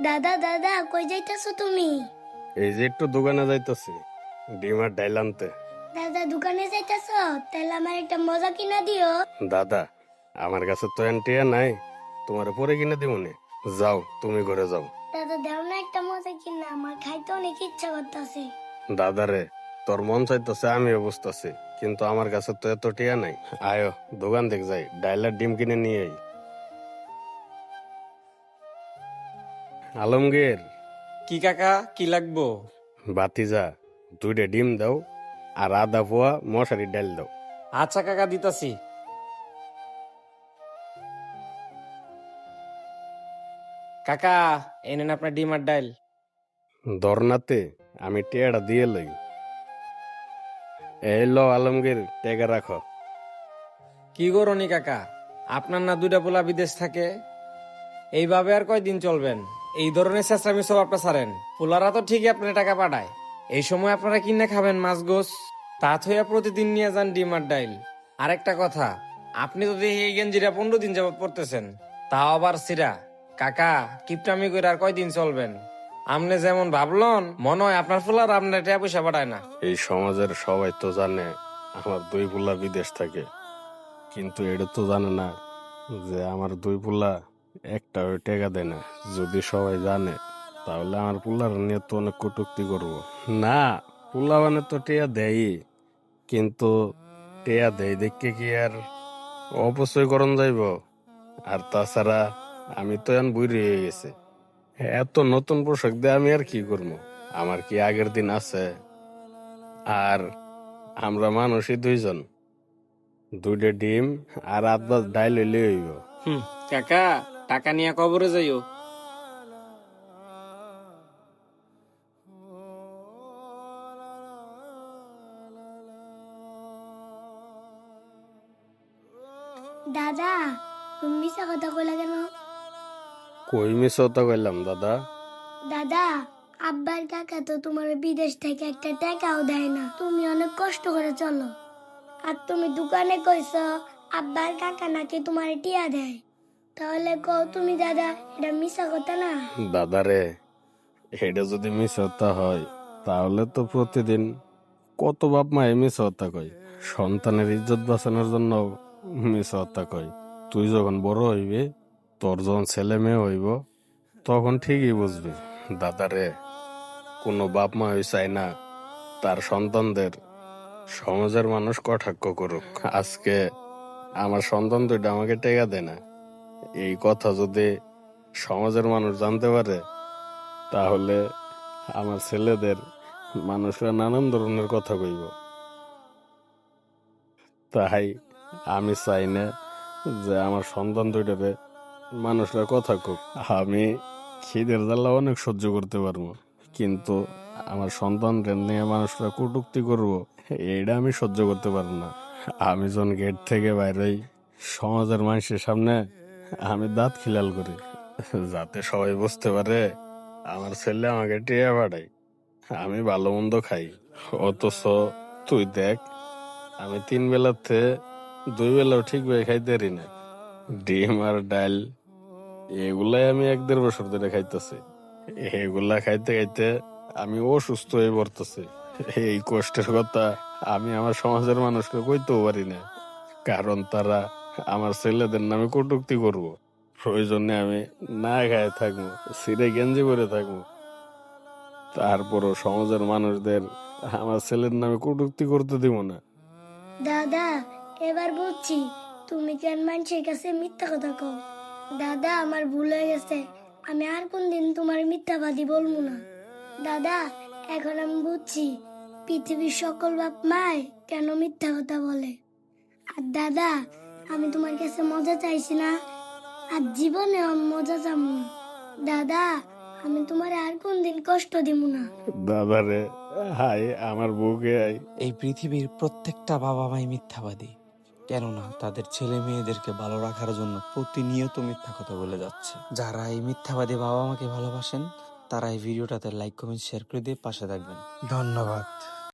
দাদা দাদা কই যাইতাছো তুমি? এই যে একটু দোকানে যাইতেছি ডিম আর ডাইল আনতে। দাদা দোকানে যাইতাছো? তাহলে আমার একটা মজা কিনা দিও। দাদা, আমার কাছে তো এনটিয়া নাই, তোমার পরে কিনে দিবনি। যাও, তুমি ঘরে যাও। দাদা দাও না একটা মজা কিনা, আমার খাইতে অনেক ইচ্ছা করতেছে। দাদারে, তোর মন চাইতেছে আমিও বুঝতেছি, কিন্তু আমার কাছে তো এত টিয়া নাই। আয়ো দোকান দেখ যাই, ডাইল আর ডিম কিনে নিয়ে আই। আলমগীর, কি কাকা, কি লাগবো? বাতিজা, 2টা ডিম দাও আর আধা পোয়া মশারি ডাল দাও। আচ্ছা কাকা, দিতাছি। কাকা, এই নেন আপনার ডিম আর ডাইল। ধর্নাতে আমি টিয়াটা দিয়ে লই। এই লো আলমগীর, টেকা রাখো। কি করনি কাকা, আপনার না 2টা পোলা বিদেশ থাকে, এইভাবে আর কয়দিন চলবেন? এই ধরনের চেষ্টামি সব আপনার ছাড়েন। পোলারা তো ঠিকই আপনার টাকা পাঠায়, এই সময় আপনারা কিনে খাবেন মাছ গোস, তা থইয়া প্রতিদিন নিয়ে যান ডিম আর ডাইল। আরেকটা কথা, আপনি তো দেখি এই গেঞ্জিরা 15 দিন যাবত পড়তেছেন, তাও আবার সিরা। কাকা, কিপটামি করে আর কয়দিন চলবেন? আপনি যেমন ভাবলন, মনে হয় আপনার ফুলার আপনার টাকা পয়সা পাঠায় না। এই সমাজের সবাই তো জানে আমার 2 পোলা বিদেশ থাকে, কিন্তু এটা তো জানে না যে আমার 2 পোলা একটা টেকা দেয় না। যদি সবাই জানে তাহলে আমার পোলার নিয়ে তো অনেক কটূক্তি করবো। না, পোলা মানে তো টেয়া দেয়ই, কিন্তু টেয়া দেয় দেখে কি আর অপচয় করণ যাইব? আর তাছাড়া আমি তো এখন বুড়ি হয়ে গেছে, এত নতুন পোশাক দিয়ে আমি আর কি করবো? আমার কি আগের দিন আছে? আর আমরা মানুষই 2জন, 2টা ডিম আর আধ বাজ ডাইল হইলে হইব। কাকা, টাকা নিয়ে কবরে যাইও। দাদা তুমি মিশা কথা কইলা কেন? কই মিশতা কইলাম দাদা? দাদা আব্বার কাকা তো তোমার বিদেশ থেকে একটা টাকাও দেয় না, তুমি অনেক কষ্ট করে চলো। আর তুমি দোকানে কইছো আব্বার কাকা নাকি তোমার টিয়া দেয়, তাহলে কও তুমি দাদা এটা মিশা কথা না? দাদারে, এটা যদি মিশতা হয় তাহলে তো প্রতিদিন কত বাপ মায়ে মিশতা কয়, সন্তানের ইজ্জত বাঁচানোর জন্য মিশতা কয়। তুই যখন বড় হইবি, তোর যখন ছেলে মেয়ে হইব, তখন ঠিকই বুঝবি। দাদারে, কোনো বাপ মা চায় না তার সন্তানদের সমাজের মানুষ কটাক্ষ করুক। আজকে আমার সন্তান 2টা আমাকে টেকা দেয় না, এই কথা যদি সমাজের মানুষ জানতে পারে, তাহলে আমার ছেলেদের মানুষরা নানান ধরনের কথা কইব। তাই আমি চাই না যে আমার সন্তান 2টারে মানুষরা কথা কোক। আমি খিদের জ্বালা অনেক সহ্য করতে পারবো, কিন্তু আমার সন্তানদের নিয়ে মানুষরা কটূক্তি করবো, এইটা আমি সহ্য করতে পারবো না। আমি যখন গেট থেকে বাইরেই সমাজের মানুষের সামনে আমি দাঁত খিলাল করি, যাতে সবাই বুঝতে পারে আমার ছেলে আমাকে টিয়া পাঠায়, আমি ভালো মন্দ খাই। অথচ তুই দেখ, আমি 3 বেলাতে 2 বেলাও ঠিকভাবে খাইতে পারি না। ডিম আর ডাল এগুলাই আমি 1-1.5 বছর ধরে খাইতেছি। এগুলা খাইতে খাইতে আমি অসুস্থ হয়ে পড়তেছি। এই কষ্টের কথা আমি আমার সমাজের মানুষকে কইতেও পারি না, কারণ তারা আমার ছেলেদের নামে কটূক্তি করব। প্রয়োজনে আমি না খায় থাকবো, সিরে গেঞ্জি পরে থাকবো, তারপরও সমাজের মানুষদের আমার ছেলের নামে কটূক্তি করতে দিব না। দাদা এবার বুঝছি তুমি কেন মানুষের কাছে মিথ্যা কথা কও। দাদা আমার ভুল হয়ে গেছে, আমি আর কোনদিন তোমার মিথ্যাবাদী বলবো না। দাদা এখন আমি বুঝছি পৃথিবীর সকল বাপ মায় কেন মিথ্যা কথা বলে। আর দাদা আমি তোমার কাছে মজা চাইছি না, আর জীবনে আমি মজা চাবো না। দাদা আমি তোমার আর কোনদিন কষ্ট দিব না। দাদারে, হাই আমার বউকে আই। এই পৃথিবীর প্রত্যেকটা বাবা মাই মিথ্যাবাদী, কেননা তাদের ছেলে মেয়েদেরকে ভালো রাখার জন্য প্রতিনিয়ত মিথ্যা কথা বলে যাচ্ছে। যারা এই মিথ্যাবাদী বাবা মাকে ভালোবাসেন, তারা এই ভিডিওটাতে লাইক কমেন্ট শেয়ার করে দিয়ে পাশে থাকবেন। ধন্যবাদ।